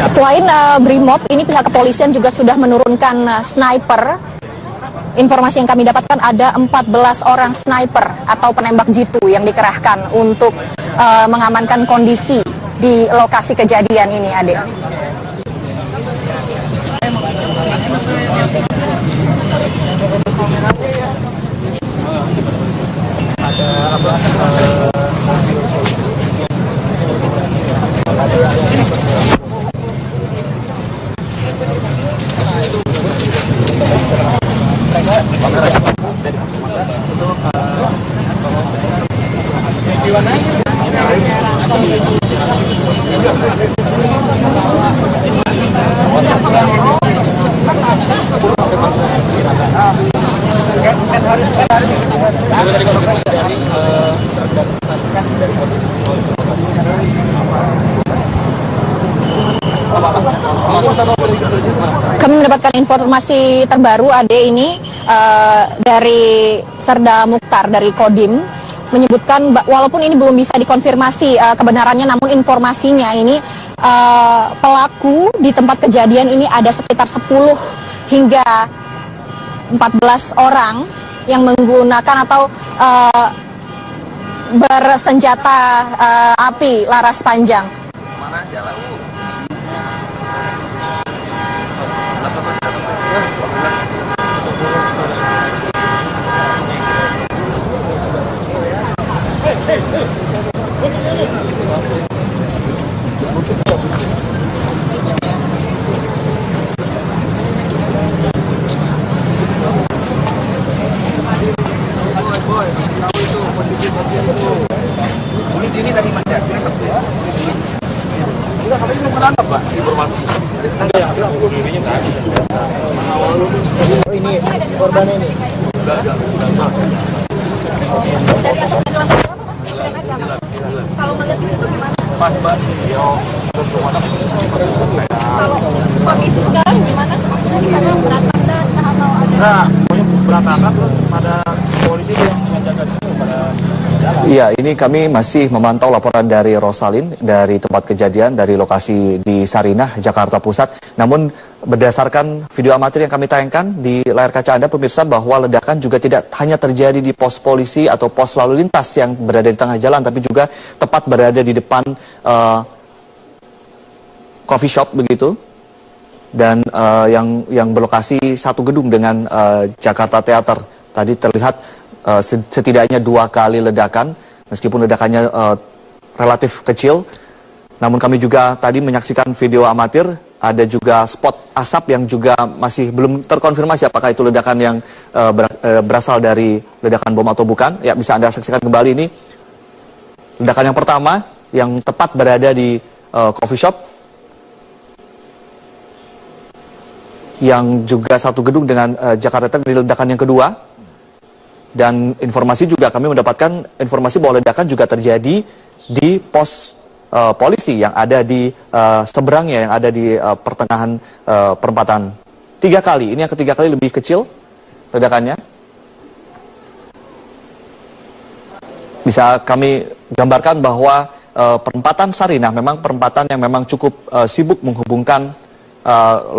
Selain Brimob, ini pihak kepolisian juga sudah menurunkan sniper. Informasi yang kami dapatkan ada 14 orang sniper atau penembak jitu yang dikerahkan untuk mengamankan kondisi di lokasi kejadian ini, Adek. Kami mendapatkan informasi terbaru, Ade, ini dari Serda Mukhtar dari Kodim, menyebutkan walaupun ini belum bisa dikonfirmasi kebenarannya, namun informasinya ini pelaku di tempat kejadian ini ada sekitar 10 hingga 14 orang yang menggunakan atau bersenjata api laras panjang. Ini tadi Mas ya. Enggak, kami belum ketangkap, Pak. Informasi. Ini korbannya ini. Dari atas penjelasan berapa Mas kira-kira ada, Mas? Kalau melihat di situ gimana? Mas, Mbak. Kalau kondisi sekarang gimana? Maksudnya di sana berantakan atau ada? Nah, pokoknya berantakan, terus pada polisi yang menjaga di situ pada Iya, ini kami masih memantau laporan dari Rosalin dari tempat kejadian dari lokasi di Sarinah, Jakarta Pusat. Namun berdasarkan video amatir yang kami tayangkan di layar kaca Anda pemirsa, bahwa ledakan juga tidak hanya terjadi di pos polisi atau pos lalu lintas yang berada di tengah jalan, tapi juga tepat berada di depan coffee shop begitu. Dan yang berlokasi satu gedung dengan Jakarta Theater. Tadi terlihat setidaknya 2 kali ledakan, meskipun ledakannya relatif kecil. Namun kami juga tadi menyaksikan video amatir, ada juga spot asap yang juga masih belum terkonfirmasi apakah itu ledakan yang berasal dari ledakan bom atau bukan. Ya, bisa Anda saksikan kembali ini. Ledakan yang pertama yang tepat berada di coffee shop, yang juga satu gedung dengan Jakarta Theater. Di ledakan yang kedua, dan informasi juga kami mendapatkan informasi bahwa ledakan juga terjadi di pos polisi yang ada di seberangnya, yang ada di pertengahan perempatan. 3 kali, ini yang ketiga kali lebih kecil ledakannya. Bisa kami gambarkan bahwa perempatan Sarinah memang perempatan yang memang cukup sibuk menghubungkan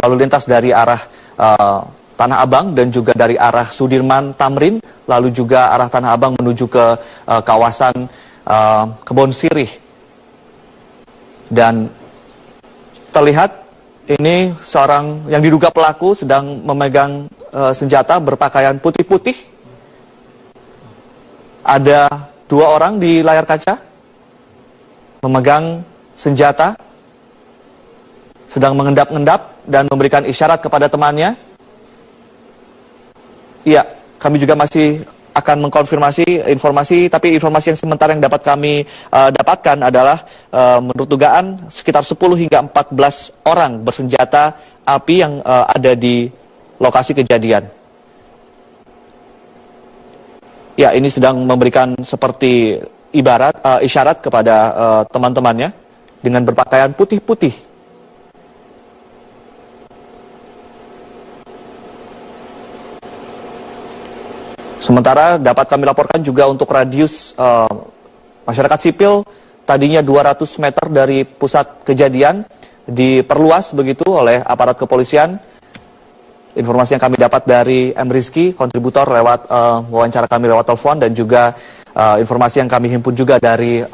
lalu lintas dari arah Tanah Abang dan juga dari arah Sudirman Tamrin, lalu juga arah Tanah Abang menuju ke kawasan Kebon Sirih. Dan terlihat ini seorang yang diduga pelaku sedang memegang senjata berpakaian putih-putih. Ada 2 orang di layar kaca memegang senjata, sedang mengendap-endap dan memberikan isyarat kepada temannya. Iya, kami juga masih akan mengkonfirmasi informasi, tapi informasi yang sementara yang dapat kami dapatkan adalah menurut dugaan sekitar 10 hingga 14 orang bersenjata api yang ada di lokasi kejadian. Ya, ini sedang memberikan seperti isyarat kepada teman-temannya dengan berpakaian putih-putih. Sementara dapat kami laporkan juga untuk radius masyarakat sipil tadinya 200 meter dari pusat kejadian diperluas begitu oleh aparat kepolisian. Informasi yang kami dapat dari M. Rizky, kontributor lewat wawancara kami lewat telepon, dan juga informasi yang kami himpun juga dari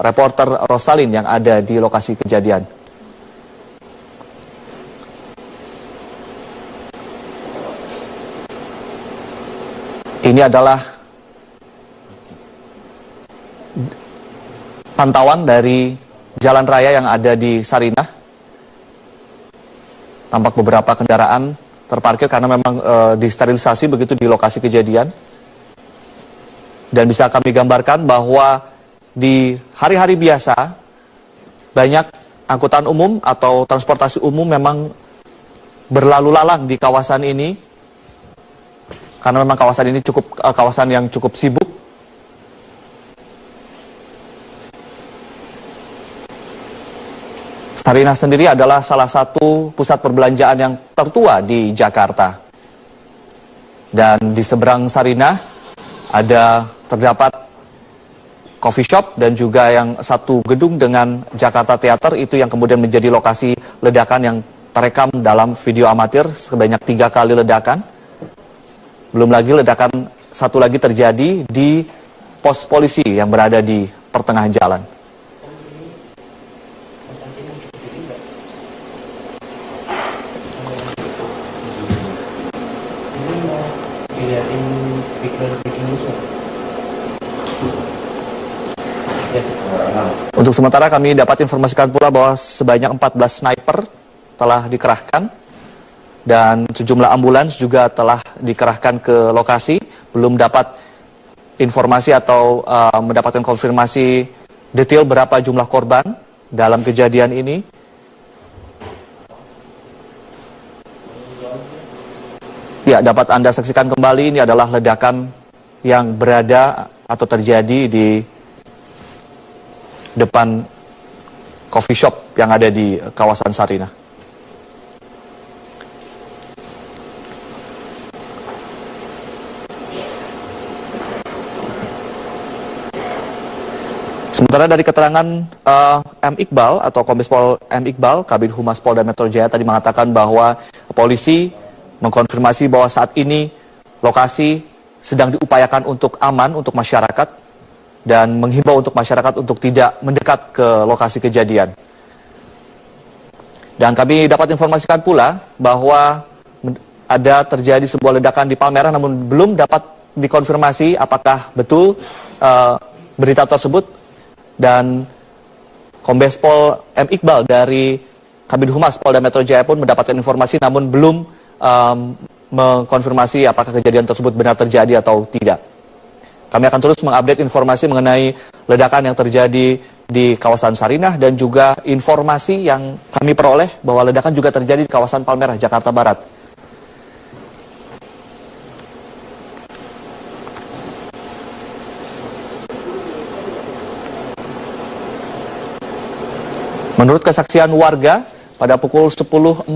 reporter Rosalin yang ada di lokasi kejadian. Ini adalah pantauan dari jalan raya yang ada di Sarinah. Tampak beberapa kendaraan terparkir karena memang disterilisasi begitu di lokasi kejadian. Dan bisa kami gambarkan bahwa di hari-hari biasa banyak angkutan umum atau transportasi umum memang berlalu lalang di kawasan ini. Karena memang kawasan ini kawasan yang cukup sibuk. Sarinah sendiri adalah salah satu pusat perbelanjaan yang tertua di Jakarta. Dan di seberang Sarinah terdapat coffee shop dan juga yang satu gedung dengan Jakarta Theater, itu yang kemudian menjadi lokasi ledakan yang terekam dalam video amatir sebanyak 3 kali ledakan. Belum lagi ledakan satu lagi terjadi di pos polisi yang berada di pertengahan jalan. Untuk sementara kami dapat informasikan pula bahwa sebanyak 14 sniper telah dikerahkan. Dan sejumlah ambulans juga telah dikerahkan ke lokasi. Belum dapat informasi atau mendapatkan konfirmasi detail berapa jumlah korban dalam kejadian ini. Ya, dapat Anda saksikan kembali, ini adalah ledakan yang berada atau terjadi di depan coffee shop yang ada di kawasan Sarinah. Sementara dari keterangan M. Iqbal atau Kombes Pol M. Iqbal, Kabid Humas Polda Metro Jaya tadi mengatakan bahwa polisi mengkonfirmasi bahwa saat ini lokasi sedang diupayakan untuk aman untuk masyarakat dan menghimbau untuk masyarakat untuk tidak mendekat ke lokasi kejadian. Dan kami dapat informasikan pula bahwa ada terjadi sebuah ledakan di Palmerah namun belum dapat dikonfirmasi apakah betul berita tersebut. Dan Kombes Pol M. Iqbal dari Kabid Humas Polda Metro Jaya pun mendapatkan informasi namun belum mengkonfirmasi apakah kejadian tersebut benar terjadi atau tidak. Kami akan terus mengupdate informasi mengenai ledakan yang terjadi di kawasan Sarinah dan juga informasi yang kami peroleh bahwa ledakan juga terjadi di kawasan Palmerah, Jakarta Barat. Menurut kesaksian warga, pada pukul 10.40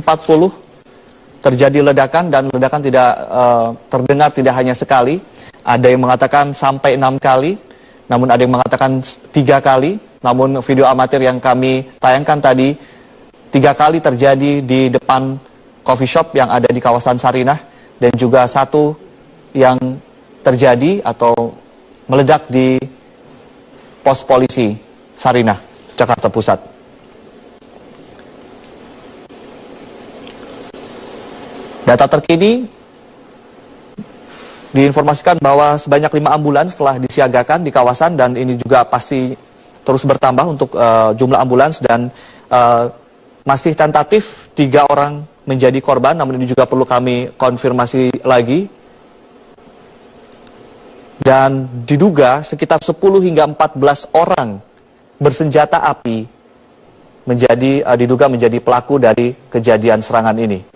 terjadi ledakan dan ledakan tidak terdengar tidak hanya sekali. Ada yang mengatakan sampai 6 kali, namun ada yang mengatakan 3 kali. Namun video amatir yang kami tayangkan tadi, 3 kali terjadi di depan coffee shop yang ada di kawasan Sarinah. Dan juga 1 yang terjadi atau meledak di pos polisi Sarinah, Jakarta Pusat. Data terkini diinformasikan bahwa sebanyak 5 ambulans telah disiagakan di kawasan dan ini juga pasti terus bertambah untuk jumlah ambulans dan masih tentatif 3 orang menjadi korban, namun ini juga perlu kami konfirmasi lagi. Dan diduga sekitar 10 hingga 14 orang bersenjata api diduga menjadi pelaku dari kejadian serangan ini.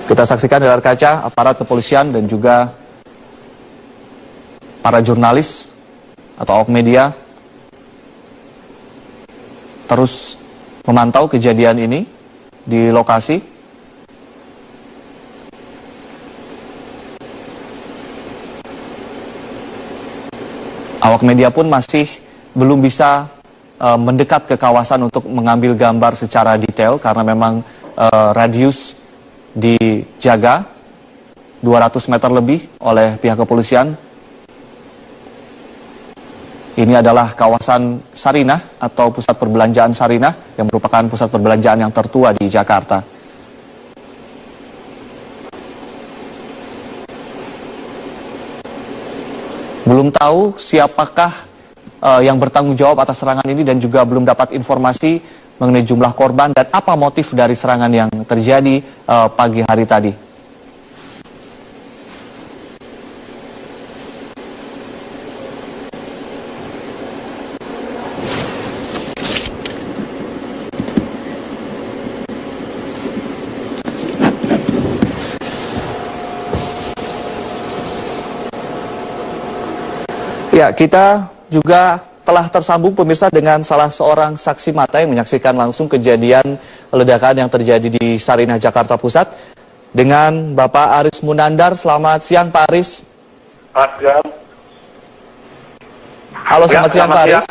Kita saksikan di layar kaca aparat kepolisian dan juga para jurnalis atau awak media terus memantau kejadian ini di lokasi. Awak media pun masih belum bisa mendekat ke kawasan untuk mengambil gambar secara detail karena memang radius dijaga 200 meter lebih oleh pihak kepolisian. Ini adalah kawasan Sarinah atau pusat perbelanjaan Sarinah yang merupakan pusat perbelanjaan yang tertua di Jakarta. Belum tahu siapakah yang bertanggung jawab atas serangan ini dan juga belum dapat informasi mengenai jumlah korban dan apa motif dari serangan yang terjadi pagi hari tadi. Ya, kita juga telah tersambung pemirsa dengan salah seorang saksi mata yang menyaksikan langsung kejadian ledakan yang terjadi di Sarinah, Jakarta Pusat dengan Bapak Aris Munandar. Selamat siang Pak Aris. Selamat siang. Halo, selamat siang Pak Aris.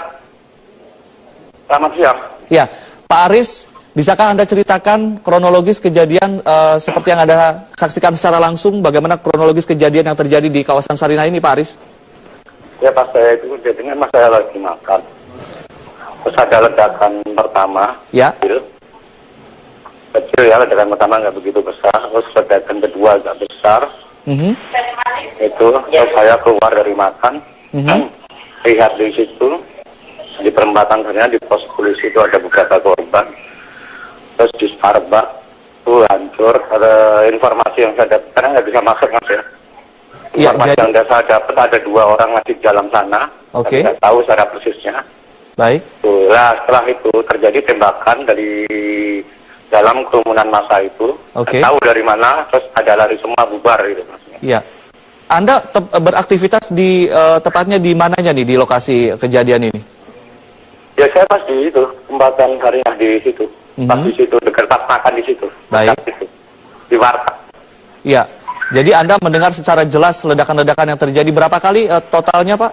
Selamat siang. Ya, Pak Aris, bisakah Anda ceritakan kronologis kejadian seperti yang Anda saksikan secara langsung, bagaimana kronologis kejadian yang terjadi di kawasan Sarinah ini Pak Aris? Ya, pas saya itu jadinya mas saya lagi makan. Terus ada ledakan pertama. Ya. Kecil ya, ledakan pertama nggak begitu besar. Terus ledakan kedua agak besar. Itu, terus saya keluar dari makan. Lihat di situ, di perempatan sana di pos polisi itu ada beberapa korban. Terus di Starbucks itu hancur. Ada informasi yang saya dapat, karena nggak bisa masuk mas ya. Informasi yang saya dapat ada 2 orang masih di dalam sana. Oke. Saya tahu secara persisnya. Baik. Nah, setelah itu terjadi tembakan dari dalam kerumunan massa itu. Oke. Tahu dari mana, terus ada lari semua bubar gitu maksudnya. Iya. Anda beraktivitas di tepatnya di mananya nih di lokasi kejadian ini? Ya saya pas di itu, tempatan Sarinah di situ. pas di situ, dekat pas makan di situ. Baik. Dekat situ, di warteg. Iya. Jadi Anda mendengar secara jelas ledakan-ledakan yang terjadi berapa kali totalnya, Pak?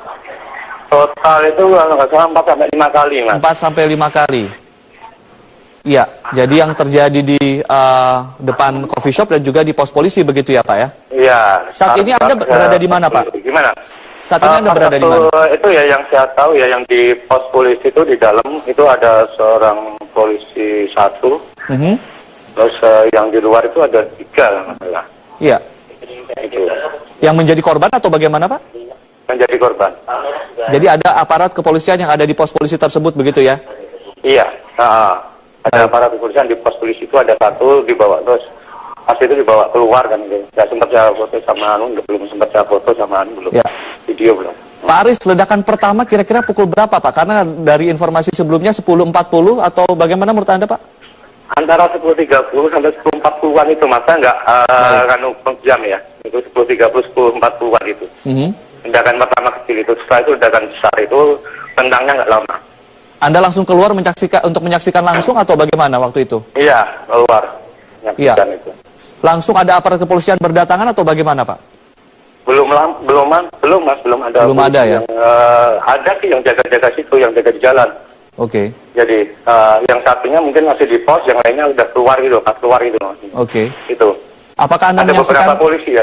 Total itu kalau nggak salah 4 sampai 5 kali, Mas. 4 sampai 5 kali. Iya, jadi yang terjadi di depan coffee shop dan juga di pos polisi begitu ya, Pak ya? Iya. Saat ini Anda berada di mana, Pak? Gimana? Saat ini Anda berada di mana? Itu ya yang saya tahu ya, yang di pos polisi itu di dalam itu ada seorang polisi 1. Terus yang di luar itu ada 3 masalah. Iya. Itu. Yang menjadi korban atau bagaimana, Pak? Menjadi korban. Jadi ada aparat kepolisian yang ada di pos polisi tersebut begitu ya? Iya. Ada aparat kepolisian di pos polisi itu ada 1 dibawa, terus pas itu dibawa keluar kan. Nggak sempat saya foto sama belum sempat saya foto sama belum. Ya. Video belum. Pak Aris, ledakan pertama kira-kira pukul berapa, Pak? Karena dari informasi sebelumnya 10.40 atau bagaimana menurut Anda, Pak? Antara 10.30 sampai 10.40-an itu, masa nggak kan jam ya. Itu 10.30, 10.40-an itu. Ledakan pertama kecil itu, setelah itu ledakan besar itu tendangnya nggak lama. Anda langsung keluar untuk menyaksikan langsung atau bagaimana waktu itu? Iya, keluar. Iya. Itu. Langsung ada aparat kepolisian berdatangan atau bagaimana, Pak? Belum Mas, belum ada. Belum ada ya? Yang, ada sih yang jaga-jaga situ, yang jaga di jalan. Oke. Jadi yang satunya mungkin masih di pos, yang lainnya udah keluar gitu, pas keluar gitu. Oke. Itu. Apakah Anda ada menyaksikan? beberapa polisi ya.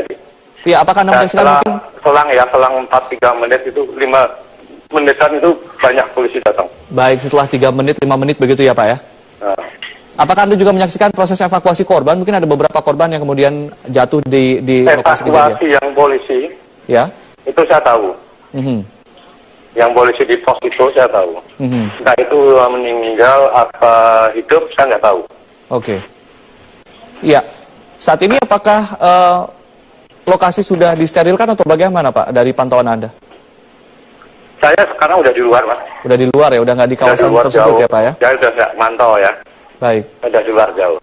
Iya, apakah Anda menyaksikan mungkin? Selang 4-3 menit itu 5 menitan itu banyak polisi datang. Baik, setelah 3 menit, 5 menit begitu ya, Pak ya? Apakah Anda juga menyaksikan proses evakuasi korban? Mungkin ada beberapa korban yang kemudian jatuh di lokasi kejadian. Evakuasi yang polisi, ya? Itu saya tahu. Yang polisi di pos itu saya tahu. Entah itu meninggal apa hidup, saya nggak tahu. Oke. Iya. Saat ini apakah lokasi sudah disterilkan atau bagaimana, Pak, dari pantauan Anda? Saya sekarang udah di luar, Mas. Udah di luar ya, udah nggak di kawasan tersebut jauh. ya, Pak ya? Saya udah nggak mantau ya. Baik. Udah di luar jauh.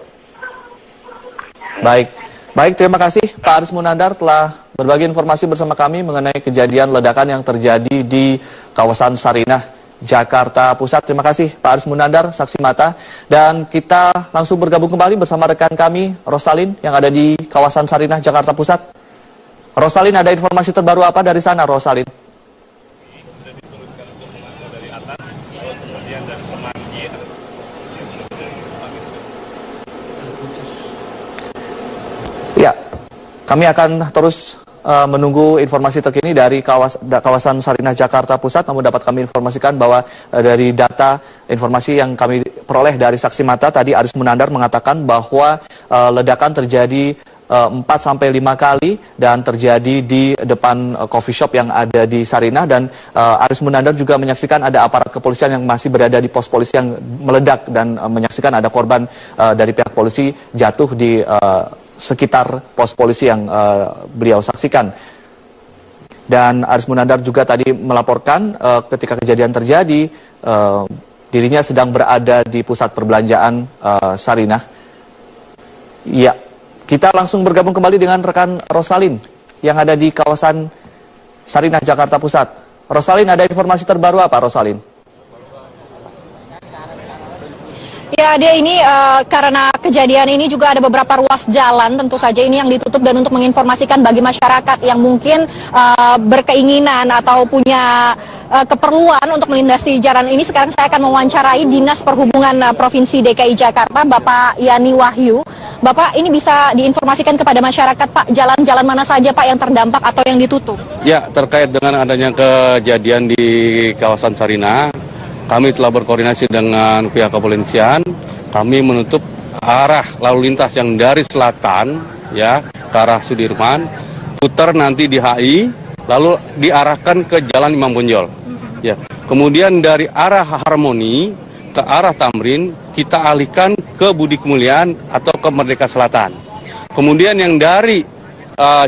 Baik. Baik, terima kasih Pak Aris Munandar telah berbagi informasi bersama kami mengenai kejadian ledakan yang terjadi di kawasan Sarinah, Jakarta Pusat. Terima kasih Pak Aris Munandar, saksi mata. Dan kita langsung bergabung kembali bersama rekan kami, Rosalin, yang ada di kawasan Sarinah, Jakarta Pusat. Rosalin, ada informasi terbaru apa dari sana, Rosalin? Ya, kami akan terus menunggu informasi terkini dari kawasan Sarinah, Jakarta Pusat. Namun dapat kami informasikan bahwa dari data informasi yang kami peroleh dari saksi mata, tadi Aris Munandar mengatakan bahwa ledakan terjadi 4-5 kali dan terjadi di depan coffee shop yang ada di Sarinah. Dan Aris Munandar juga menyaksikan ada aparat kepolisian yang masih berada di pos polisi yang meledak dan menyaksikan ada korban dari pihak polisi jatuh di sekitar pos polisi yang beliau saksikan. Dan Aris Munandar juga tadi melaporkan ketika kejadian terjadi, dirinya sedang berada di pusat perbelanjaan Sarinah. Ya, kita langsung bergabung kembali dengan rekan Rosalin yang ada di kawasan Sarinah, Jakarta Pusat. Rosalin, ada informasi terbaru apa, Rosalin? Ya, dia ini karena kejadian ini juga ada beberapa ruas jalan tentu saja ini yang ditutup, dan untuk menginformasikan bagi masyarakat yang mungkin berkeinginan atau punya keperluan untuk melintasi jalan ini, sekarang saya akan mewawancarai Dinas Perhubungan Provinsi DKI Jakarta, Bapak Yani Wahyu. Bapak, ini bisa diinformasikan kepada masyarakat, Pak, jalan-jalan mana saja, Pak, yang terdampak atau yang ditutup? Ya, terkait dengan adanya kejadian di kawasan Sarinah, kami telah berkoordinasi dengan pihak kepolisian. Kami menutup arah lalu lintas yang dari selatan ya ke arah Sudirman, putar nanti di HI, lalu diarahkan ke Jalan Imam Bonjol. Ya. Kemudian dari arah Harmoni ke arah Tamrin kita alihkan ke Budi Kemuliaan atau ke Merdeka Selatan. Kemudian yang dari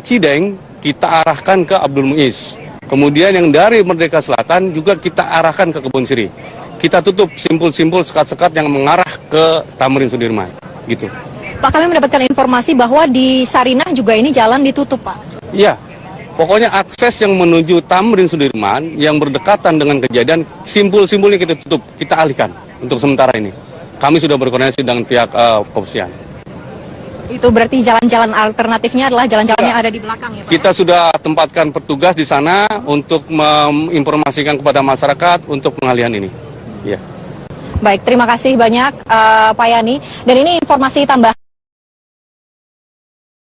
Cideng kita arahkan ke Abdul Muiz. Kemudian yang dari Merdeka Selatan juga kita arahkan ke Kebun Siri. Kita tutup simpul-simpul sekat-sekat yang mengarah ke Tamrin Sudirman, gitu. Pak, kami mendapatkan informasi bahwa di Sarinah juga ini jalan ditutup, Pak. Iya, pokoknya akses yang menuju Tamrin Sudirman yang berdekatan dengan kejadian, simpul-simpulnya kita tutup, kita alihkan untuk sementara ini. kami sudah berkoordinasi dengan pihak kepolisian. Itu berarti jalan-jalan alternatifnya adalah jalan-jalan yang ada di belakang ya Pak? Kita sudah tempatkan petugas di sana untuk menginformasikan kepada masyarakat untuk pengalihan ini. Ya. Baik, terima kasih banyak Pak Yani. Dan ini informasi tambahan.